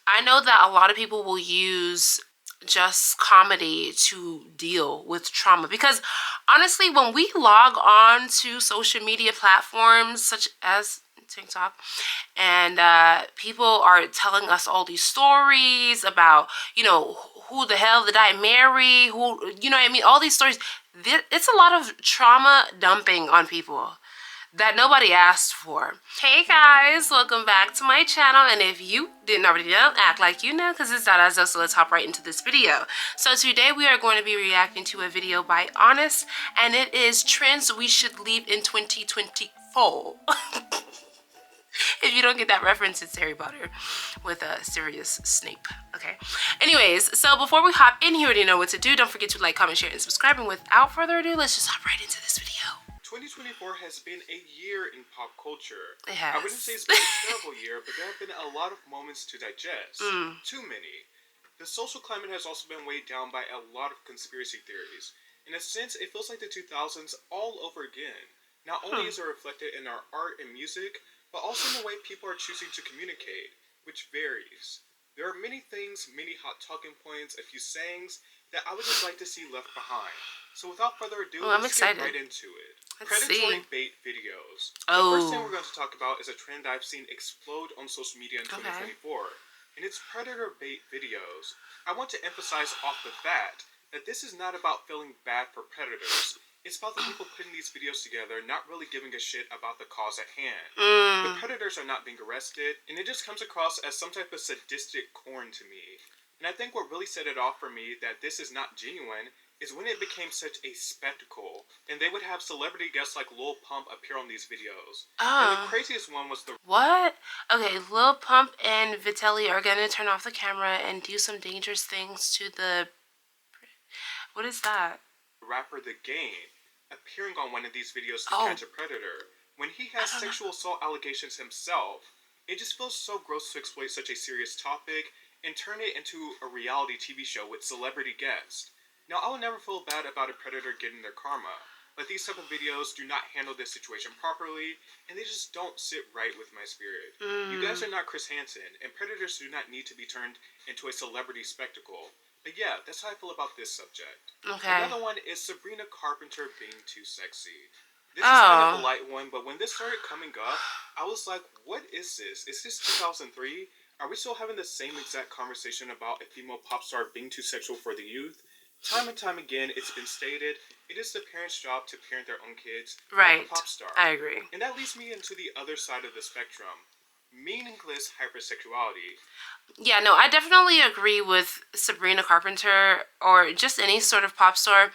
I know that a lot of people will use just comedy to deal with trauma, because honestly, when we log on to social media platforms such as TikTok, and people are telling us all these stories about, who the hell did I marry, who, what I mean, all these stories. It's a lot of trauma dumping on people that nobody asked for. Hey guys, welcome back to my channel, and if you didn't already know, act like you know, because it's Dada, so let's hop right into this video. So today we are going to be reacting to a video by Honest, and it is Trends We Should Leave in 2024. If you don't get that reference, it's Harry Potter with a Sirius Snape, okay? Anyways, so before we hop in, you already know what to do. Don't forget to like, comment, share, and subscribe, and without further ado, let's just hop right into this video. 2024 has been a year in pop culture. It has. I wouldn't say it's been a terrible year, but there have been a lot of moments to digest. Too many. The social climate has also been weighed down by a lot of conspiracy theories. In a sense, it feels like the 2000s all over again. Not only is it reflected in our art and music, but also in the way people are choosing to communicate, which varies. There are many things, many hot talking points, a few sayings that I would just like to see left behind. So without further ado, let's get right into it. Predatory bait videos. The first thing we're going to talk about is a trend I've seen explode on social media in 2024, and it's predator bait videos. I want to emphasize off the bat that this is not about feeling bad for predators. It's about the people putting these videos together not really giving a shit about the cause at hand. The predators are not being arrested, and it just comes across as some type of sadistic corn to me. And I think what really set it off for me that this is not genuine is when it became such a spectacle, and they would have celebrity guests like Lil Pump appear on these videos. And the craziest one was the... What? Okay, Lil Pump and Vitelli are gonna turn off the camera and do some dangerous things to the... What is that? Rapper The Game appearing on one of these videos to catch a predator. When he has sexual assault allegations himself, it just feels so gross to exploit such a serious topic and turn it into a reality TV show with celebrity guests. Now, I will never feel bad about a predator getting their karma, but these type of videos do not handle this situation properly, and they just don't sit right with my spirit. You guys are not Chris Hansen, and predators do not need to be turned into a celebrity spectacle. But yeah, that's how I feel about this subject. Okay. Another one is Sabrina Carpenter being too sexy. This is kind of a light one, but when this started coming up, I was like, what is this? Is this 2003? Are we still having the same exact conversation about a female pop star being too sexual for the youth? Time and time again, it's been stated, it is the parents' job to parent their own kids, right? Not the pop star. I agree. And that leads me into the other side of the spectrum, meaningless hypersexuality. Yeah, no, I definitely agree with Sabrina Carpenter, or just any sort of pop star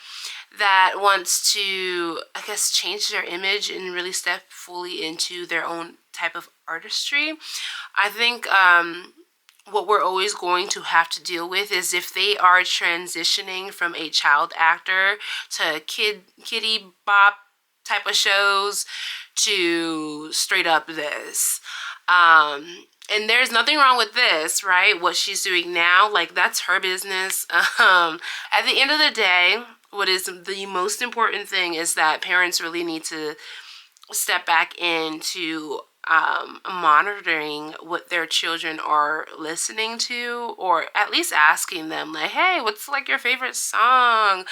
that wants to, I guess, change their image and really step fully into their own type of artistry. I think what we're always going to have to deal with is if they are transitioning from a child actor to kiddie bop type of shows to straight up this. And there's nothing wrong with this, right? What she's doing now, like, that's her business. At the end of the day, what is the most important thing is that parents really need to step back into monitoring what their children are listening to, or at least asking them, like, hey, what's like your favorite song?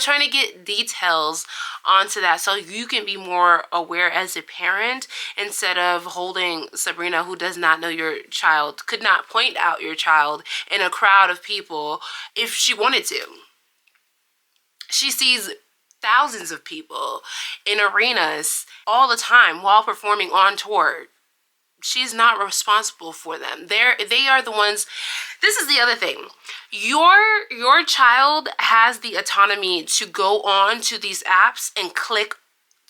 Trying to get details onto that so you can be more aware as a parent, instead of holding Sabrina, who does not know your child, could not point out your child in a crowd of people if she wanted to. She sees thousands of people in arenas all the time while performing on tour. She's not responsible for them. They are the ones. This is the other thing. Your child has the autonomy to go on to these apps and click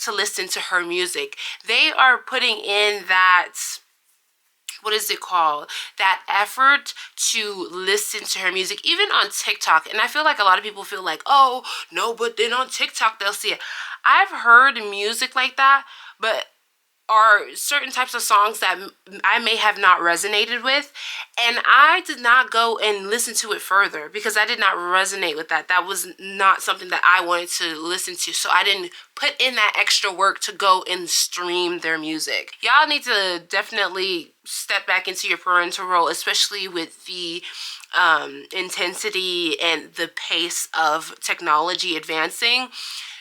to listen to her music. They are putting in that, what is it called, that effort to listen to her music, even on TikTok. And I feel like a lot of people feel like, oh no, but then on TikTok they'll see it. I've heard music like that, but are certain types of songs that I may have not resonated with, and I did not go and listen to it further because I did not resonate with that. That was not something that I wanted to listen to, so I didn't put in that extra work to go and stream their music. Y'all need to definitely step back into your parental role, especially with the intensity and the pace of technology advancing.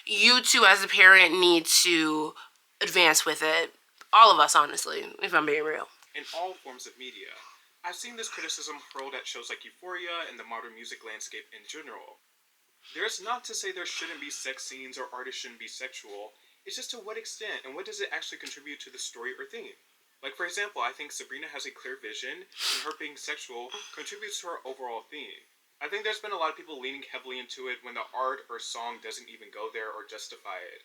You too, as a parent, need to advance with it. All of us, honestly, if I'm being real. In all forms of media. I've seen this criticism hurled at shows like Euphoria and the modern music landscape in general. There's not to say there shouldn't be sex scenes or artists shouldn't be sexual, it's just to what extent and what does it actually contribute to the story or theme. Like, for example, I think Sabrina has a clear vision, and her being sexual contributes to her overall theme. I think there's been a lot of people leaning heavily into it when the art or song doesn't even go there or justify it.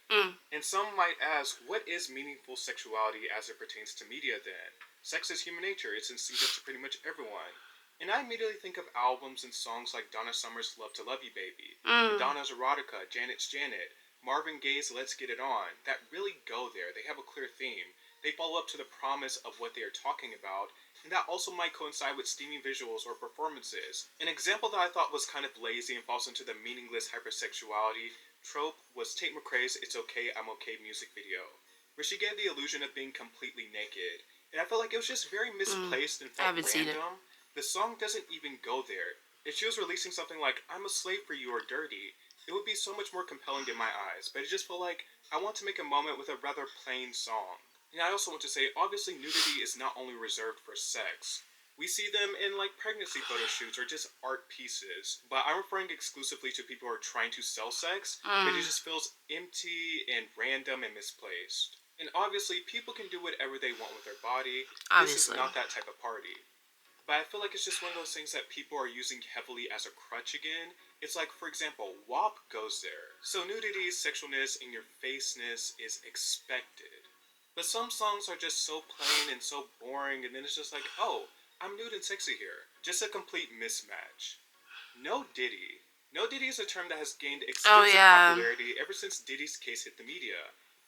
And some might ask, what is meaningful sexuality as it pertains to media then? Sex is human nature, it's instinctive to pretty much everyone. And I immediately think of albums and songs like Donna Summer's Love to Love You Baby, Madonna's Erotica, Janet's Janet, Marvin Gaye's Let's Get It On, that really go there. They have a clear theme. They follow up to the promise of what they are talking about, and that also might coincide with steamy visuals or performances. An example that I thought was kind of lazy and falls into the meaningless hypersexuality trope was Tate McRae's It's Okay, I'm Okay music video, where she gave the illusion of being completely naked. And I felt like it was just very misplaced and felt random. The song doesn't even go there. If she was releasing something like I'm a slave for you or Dirty, it would be so much more compelling in my eyes, but it just felt like I want to make a moment with a rather plain song. And I also want to say, obviously nudity is not only reserved for sex. We see them in like pregnancy photo shoots or just art pieces, but I'm referring exclusively to people who are trying to sell sex, but it just feels empty and random and misplaced. And obviously, people can do whatever they want with their body. This is not that type of party. But I feel like it's just one of those things that people are using heavily as a crutch again. It's like, for example, WAP goes there. So nudity, sexualness, and your faceness is expected. But some songs are just so plain and so boring, and then it's just like, oh, I'm nude and sexy here. Just a complete mismatch. No Diddy. No Diddy is a term that has gained extensive popularity ever since Diddy's case hit the media.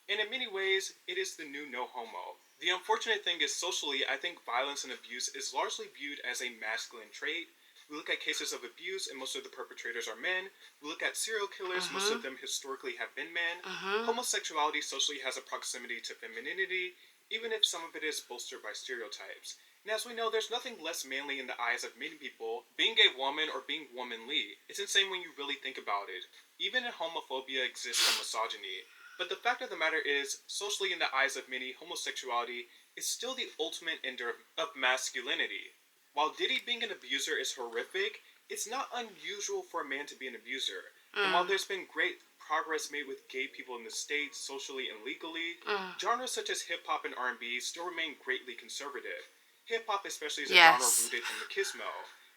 And in many ways, it is the new no homo. The unfortunate thing is, socially, I think violence and abuse is largely viewed as a masculine trait. We look at cases of abuse, and most of the perpetrators are men. We look at serial killers, most of them historically have been men. Homosexuality socially has a proximity to femininity, even if some of it is bolstered by stereotypes. And as we know, there's nothing less manly in the eyes of many people being a woman or being womanly. It's insane when you really think about it. Even in homophobia exists some misogyny. But the fact of the matter is, socially in the eyes of many, homosexuality is still the ultimate ender of masculinity. While Diddy being an abuser is horrific, it's not unusual for a man to be an abuser. And while there's been great progress made with gay people in the States, socially and legally, genres such as hip-hop and R&B still remain greatly conservative. Hip-hop especially is a genre rooted in machismo.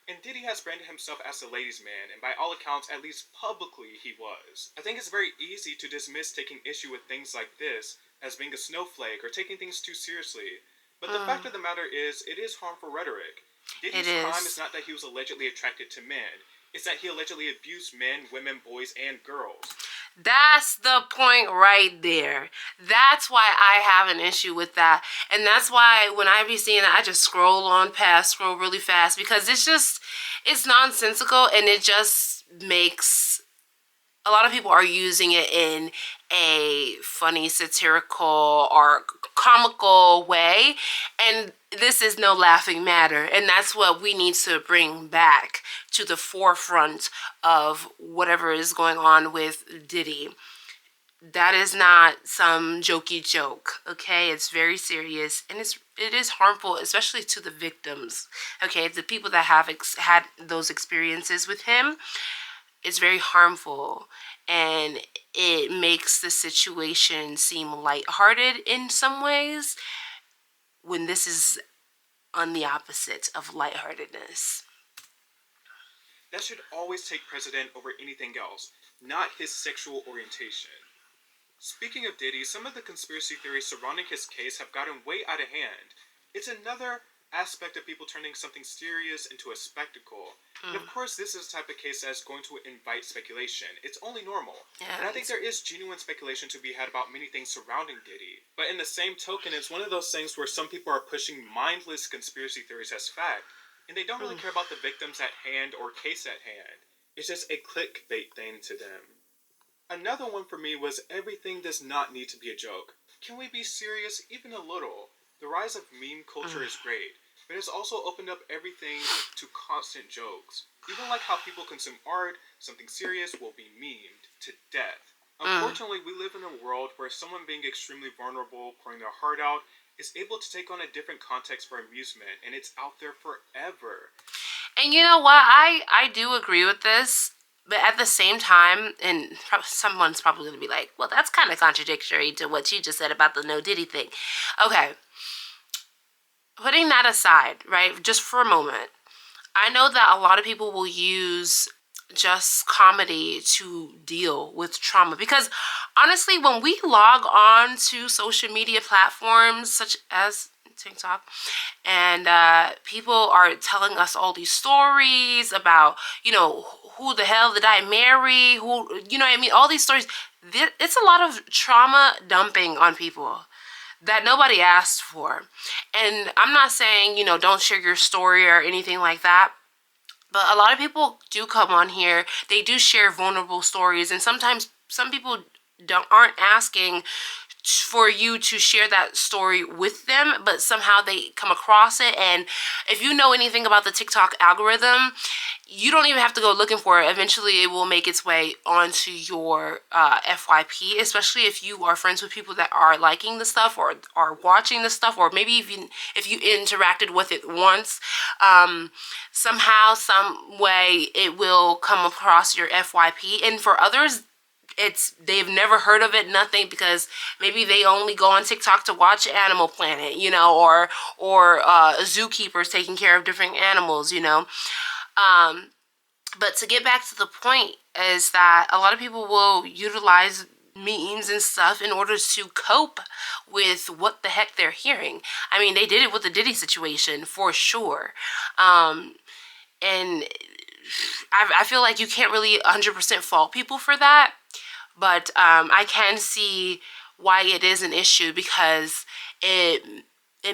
And Diddy has branded himself as a ladies' man, and by all accounts, at least publicly, he was. I think it's very easy to dismiss taking issue with things like this as being a snowflake or taking things too seriously. But the fact of the matter is, it is harmful rhetoric. Diddy's crime is not that he was allegedly attracted to men. It's that he allegedly abused men, women, boys, and girls. That's the point right there. That's why I have an issue with that. And that's why when I be seeing that, I just scroll on past, scroll really fast, because it's nonsensical, and it just makes, a lot of people are using it in a funny, satirical, or comical way, and this is no laughing matter. And that's what we need to bring back to the forefront of whatever is going on with Diddy. That is not some jokey joke, okay? It's very serious, and it is harmful, especially to the victims, okay? The people that have had those experiences with him. It's very harmful, and it makes the situation seem lighthearted in some ways, when this is on the opposite of lightheartedness. That should always take precedent over anything else, not his sexual orientation. Speaking of Diddy, some of the conspiracy theories surrounding his case have gotten way out of hand. It's another aspect of people turning something serious into a spectacle. And of course, this is the type of case that's going to invite speculation. It's only normal. Yeah, And I think there is genuine speculation to be had about many things surrounding Diddy. But in the same token, it's one of those things where some people are pushing mindless conspiracy theories as fact, and they don't really care about the victims at hand or case at hand. It's just a clickbait thing to them. Another one for me was everything does not need to be a joke. Can we be serious even a little? The rise of meme culture is great, but it's also opened up everything to constant jokes. Even like how people consume art, something serious will be memed to death. Unfortunately, we live in a world where someone being extremely vulnerable, pouring their heart out, is able to take on a different context for amusement, and it's out there forever. And you know what? I do agree with this. But at the same time, and someone's probably going to be like, well, that's kind of contradictory to what you just said about the No Diddy thing. Okay. Putting that aside, right, just for a moment, I know that a lot of people will use just comedy to deal with trauma because honestly, when we log on to social media platforms such as TikTok, and people are telling us all these stories about, who the hell did I marry, who, what I mean, all these stories. It's a lot of trauma dumping on people that nobody asked for. And I'm not saying, don't share your story or anything like that. But a lot of people do come on here. They do share vulnerable stories. And sometimes some people aren't asking for you to share that story with them, but somehow they come across it. And if you know anything about the TikTok algorithm, you don't even have to go looking for it. Eventually it will make its way onto your FYP, especially if you are friends with people that are liking the stuff or are watching the stuff, or maybe even if you interacted with it once, somehow, some way it will come across your FYP. And for others, they've never heard of it, nothing, because maybe they only go on TikTok to watch Animal Planet, or zookeepers taking care of different animals, But to get back to the point is that a lot of people will utilize memes and stuff in order to cope with what the heck they're hearing. I mean, they did it with the Diddy situation for sure. And I feel like you can't really 100% fault people for that. But I can see why it is an issue, because it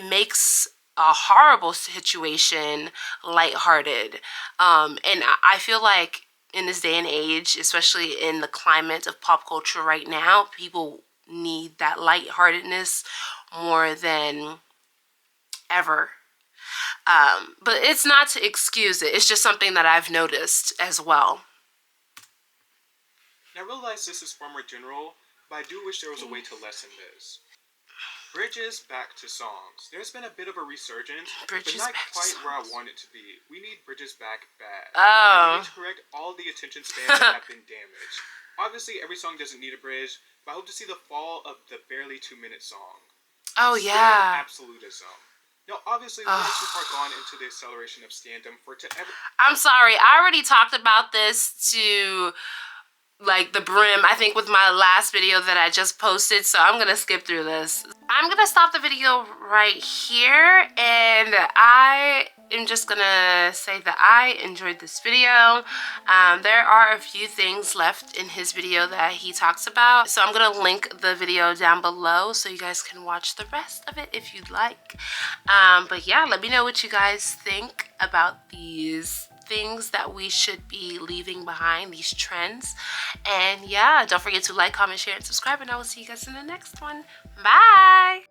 makes a horrible situation lighthearted. And I feel like in this day and age, especially in the climate of pop culture right now, people need that lightheartedness more than ever. But it's not to excuse it. It's just something that I've noticed as well. Now, I realize this is far more general, but I do wish there was a way to lessen this. Bridges back to songs. There's been a bit of a resurgence, but not quite where I want it to be. We need bridges back bad. And we need to correct all the attention spans that have been damaged. Obviously, every song doesn't need a bridge, but I hope to see the fall of the barely 2-minute song. Oh, yeah. Absolutism. Now, obviously, we're too far gone into the acceleration of scandom for it to ever... I'm sorry. I already talked about this to like the brim, I think, with my last video that I just posted, so I'm gonna skip through this. I'm gonna stop the video right here, and I am just gonna say that I enjoyed this video. There are a few things left in his video that he talks about, so I'm gonna link the video down below so you guys can watch the rest of it if you'd like. But yeah, let me know what you guys think about these things that we should be leaving behind, these trends. And yeah, don't forget to like, comment, share, and subscribe, and I will see you guys in the next one. Bye!